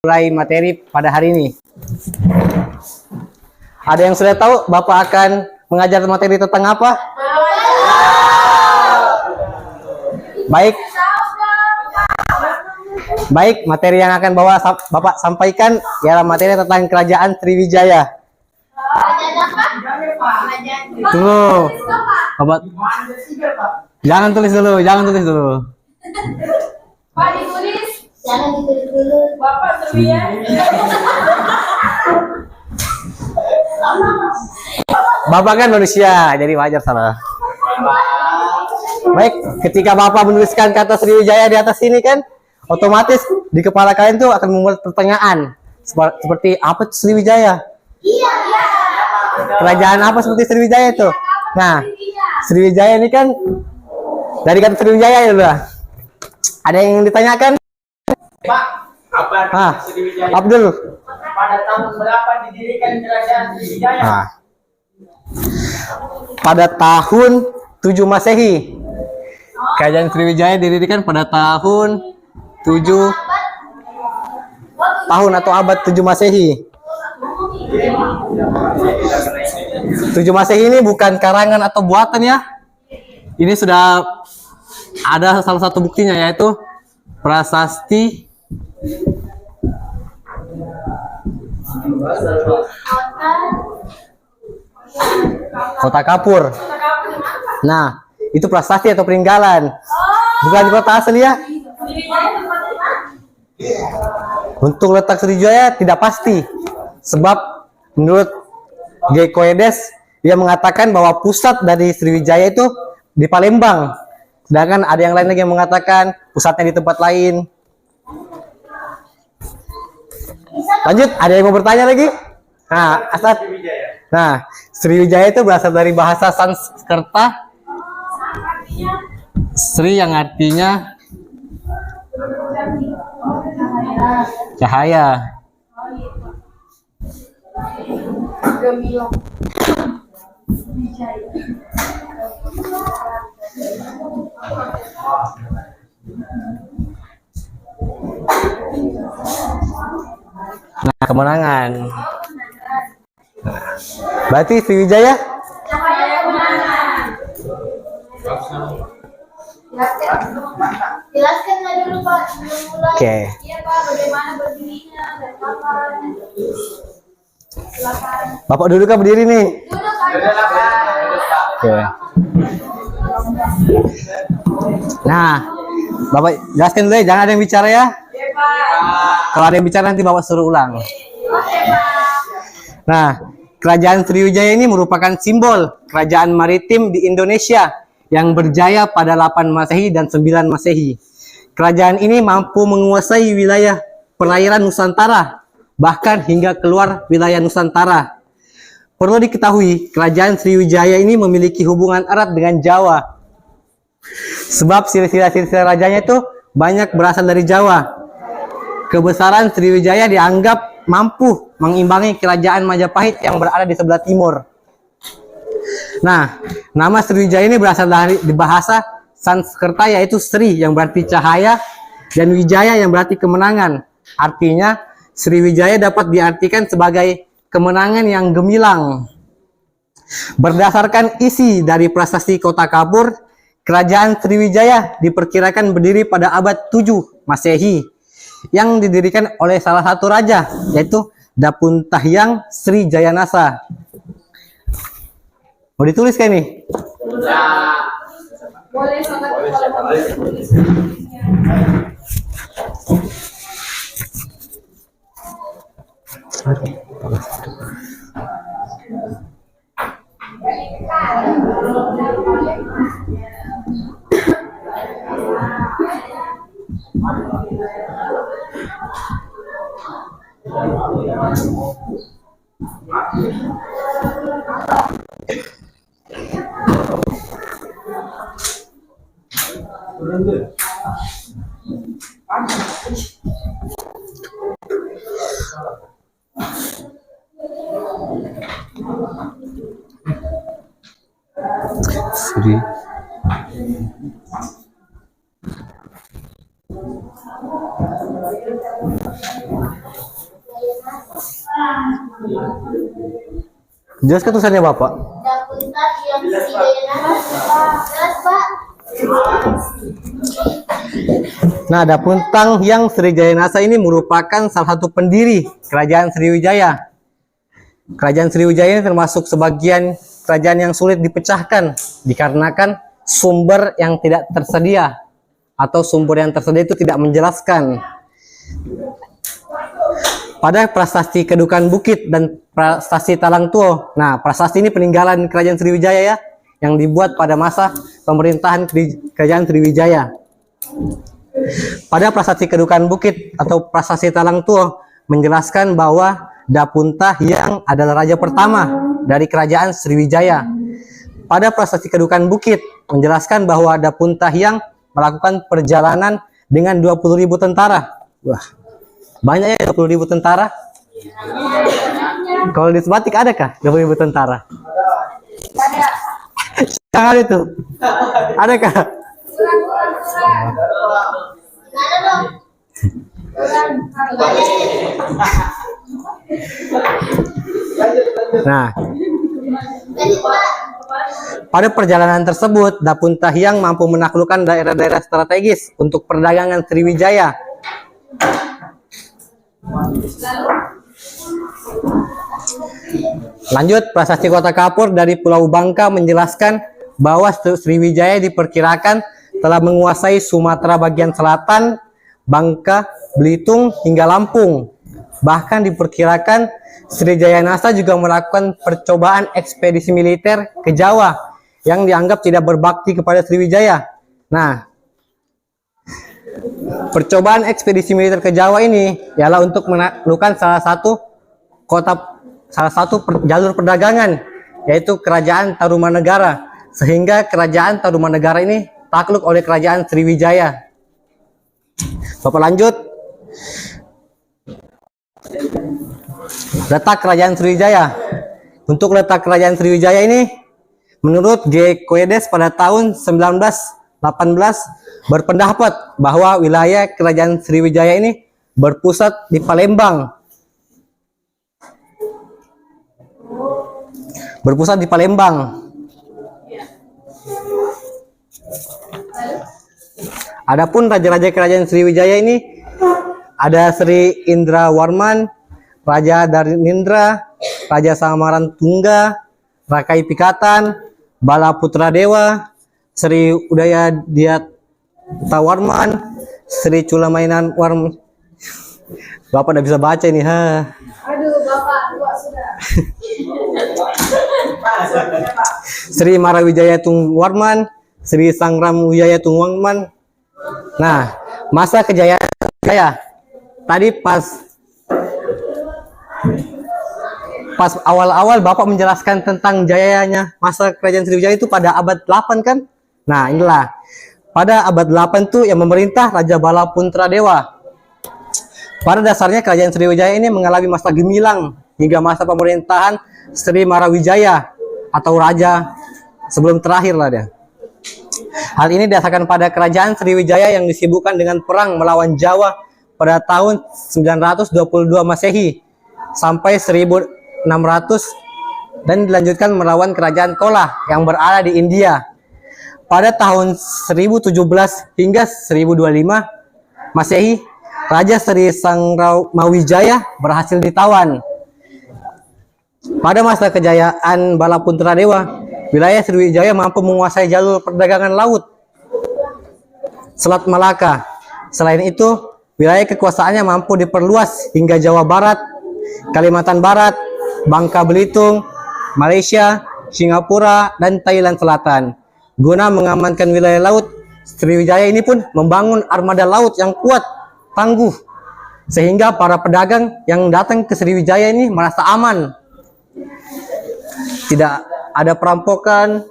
mulai materi pada hari ini. Ada yang sudah tahu Bapak akan mengajar materi tentang apa? Baik. Baik, materi yang akan Bapak sampaikan ialah materi tentang Kerajaan Sriwijaya. Tunggu. Bapak. Jangan tulis dulu. Pak ditulis. Jangan ditulis dulu. Bapak Sriwijaya. Bapak kan manusia, jadi wajar salah. Baik, ketika Bapak menuliskan kata Sriwijaya di atas sini kan, otomatis di kepala kalian tuh akan membuat pertanyaan seperti apa itu Sriwijaya? Iya. Kerajaan apa seperti Sriwijaya itu? Nah, Sriwijaya ini kan dari kata Sriwijaya ya udah. Ada yang ditanyakan? Pak, apa Sriwijaya? Abdul. Pada tahun berapa didirikan Kerajaan Sriwijaya? Nah, pada tahun 7 Masehi. Kerajaan Sriwijaya didirikan pada tahun 7 tahun atau abad 7 Masehi. 7 Masehi ini bukan karangan atau buatan ya. Ini sudah ada salah satu buktinya, yaitu prasasti Kota Kapur. Nah, itu prasasti atau peninggalan, bukan kota asli ya. Untuk letak Sriwijaya tidak pasti, sebab menurut Gekoedes dia mengatakan bahwa pusat dari Sriwijaya itu di Palembang, sedangkan ada yang lain lagi yang mengatakan pusatnya di tempat lain. Lanjut, ada yang mau bertanya lagi? Nah, Asad. Nah, Sriwijaya itu berasal dari bahasa Sanskerta Sri yang artinya cahaya. Nah, kemenangan. Berarti Sriwijaya? Jelaskan dulu Pak sebelum mulai. Oke. Iya Pak, bagaimana berdirinya dan kapan? Silakan. Bapak duduk kan berdiri nih? Duduk Pak. Oke. Nah, Bapak jelaskan dulu ya, jangan ada yang bicara ya. Iya Pak. Kalau ada yang bicara nanti Bapak suruh ulang. Oke Pak. Nah, Kerajaan Sriwijaya ini merupakan simbol kerajaan maritim di Indonesia yang berjaya pada 8 Masehi dan 9 Masehi. Kerajaan ini mampu menguasai wilayah perairan Nusantara, bahkan hingga keluar wilayah Nusantara. Perlu diketahui, Kerajaan Sriwijaya ini memiliki hubungan erat dengan Jawa. Sebab silsilah-silsilah rajanya itu banyak berasal dari Jawa. Kebesaran Sriwijaya dianggap mampu mengimbangi kerajaan Majapahit yang berada di sebelah timur. Nah, nama Sriwijaya ini berasal dari bahasa Sanskerta, yaitu Sri yang berarti cahaya dan Wijaya yang berarti kemenangan. Artinya Sriwijaya dapat diartikan sebagai kemenangan yang gemilang. Berdasarkan isi dari prasasti Kota Kapur, Kerajaan Sriwijaya diperkirakan berdiri pada abad 7 Masehi yang didirikan oleh salah satu raja, yaitu Dapuntahyang Sri Jayanasa. Mau ditulis kan nih? Boleh sangat kalau mau ditulis. Sri. Jelaskan tulisannya Bapak. Dapunta yang Sriwijaya Nasa. Jelas, Pak. Nah, Dapuntang Hyang Sriwijaya Nasa ini merupakan salah satu pendiri Kerajaan Sriwijaya. Kerajaan Sriwijaya ini termasuk sebagian kerajaan yang sulit dipecahkan dikarenakan sumber yang tidak tersedia atau sumber yang tersedia itu tidak menjelaskan. Pada prasasti Kedukan Bukit dan prasasti Talang Tuo. Nah, prasasti ini peninggalan Kerajaan Sriwijaya ya, yang dibuat pada masa pemerintahan Kerajaan Sriwijaya. Pada prasasti Kedukan Bukit atau prasasti Talang Tuo menjelaskan bahwa Dapunta Hyang adalah raja pertama dari Kerajaan Sriwijaya. Pada prasasti Kedukan Bukit menjelaskan bahwa Dapunta Hyang melakukan perjalanan dengan 20.000 tentara. Wah, banyak ya 20.000 tentara. Kalau di Sebatik adakah 20.000 tentara? Ada. Jangan itu. Adakah? Ada dong. Nah, pada perjalanan tersebut, Dapunta Hyang mampu menaklukkan daerah-daerah strategis untuk perdagangan Sriwijaya. Lanjut, prasasti Kota Kapur dari Pulau Bangka menjelaskan bahwa Sriwijaya diperkirakan telah menguasai Sumatera bagian selatan, Bangka, Belitung, hingga Lampung. Bahkan diperkirakan Sriwijaya Nasa juga melakukan percobaan ekspedisi militer ke Jawa yang dianggap tidak berbakti kepada Sriwijaya. Nah, percobaan ekspedisi militer ke Jawa ini ialah untuk menaklukkan salah satu jalur perdagangan, yaitu Kerajaan Tarumanegara, sehingga Kerajaan Tarumanegara ini takluk oleh Kerajaan Sriwijaya. Bapak lanjut. Letak Kerajaan Sriwijaya. Untuk letak Kerajaan Sriwijaya ini, menurut G. Koedes pada tahun 1918 berpendapat bahwa wilayah Kerajaan Sriwijaya ini berpusat di Palembang. Berpusat di Palembang. Adapun raja-raja Kerajaan Sriwijaya ini ada Sri Indrawarman, Raja Darnindra, Raja Samaran Tungga, Rakai Pikatan, Bala Putra Dewa, Sri Udaya Diatawarman, Sri Culamainan Warman. Bapak udah bisa baca ini, ha. Aduh, Bapak, tua sudah. Sri Marawijaya Tungwarman, Sri Sangram Wijaya Tungwarman. Nah, masa kejayaan saya tadi pas awal-awal Bapak menjelaskan tentang jayanya masa Kerajaan Sriwijaya itu pada abad 8 kan? Nah, inilah. Pada abad 8 itu yang memerintah Raja Bala Putra Dewa. Pada dasarnya Kerajaan Sriwijaya ini mengalami masa gemilang hingga masa pemerintahan Sri Marawijaya atau raja sebelum terakhir lah dia. Hal ini didasarkan pada Kerajaan Sriwijaya yang disibukkan dengan perang melawan Jawa pada tahun 922 Masehi sampai 1600 dan dilanjutkan melawan Kerajaan Kola yang berada di India. Pada tahun 1017 hingga 1025 Masehi, Raja Sri Sangramawijaya berhasil ditawan. Pada masa kejayaan Bala Putra Dewa, wilayah Sriwijaya mampu menguasai jalur perdagangan laut Selat Malaka. Selain itu, wilayah kekuasaannya mampu diperluas hingga Jawa Barat, Kalimantan Barat, Bangka Belitung, Malaysia, Singapura, dan Thailand Selatan. Guna mengamankan wilayah laut, Sriwijaya ini pun membangun armada laut yang kuat, tangguh, sehingga para pedagang yang datang ke Sriwijaya ini merasa aman. Tidak ada perampokan,